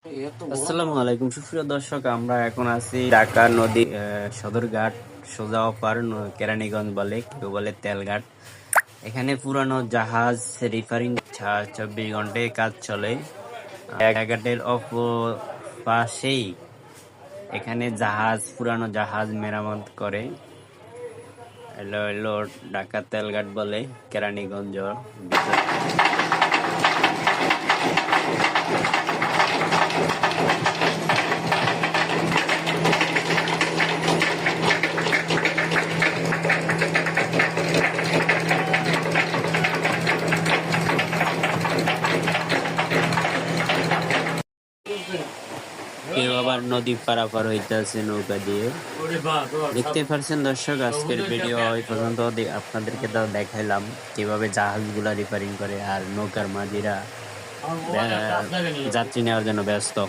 আসসালামু আলাইকুম সুপ্রিয় দর্শক, আমরা এখন আছি ঢাকা নদী সদরঘাট সোজা অপার কেরানীগঞ্জ বলে, কেউ বলে তেলঘাট। এখানে পুরানো জাহাজ রিফারিং 24 ঘন্টায় কাজ চলে। জায়গাটির পাশেই এখানে পুরানো জাহাজ মেরামত করে। এলো এলো ঢাকা তেলঘাট বলে কেরানীগঞ্জ। কেউ আবার নদী পারাপার হইতেছে নৌকা দিয়ে। দেখতে পাচ্ছেন দর্শক, আজকের ভিডিও এই পর্যন্ত। আপনাদেরকে দেখাইলাম কিভাবে জাহাজগুলা রিপেয়ারিং করে আর নৌকার মাঝিরা যাত্রী নেওয়ার জন্য ব্যস্ত।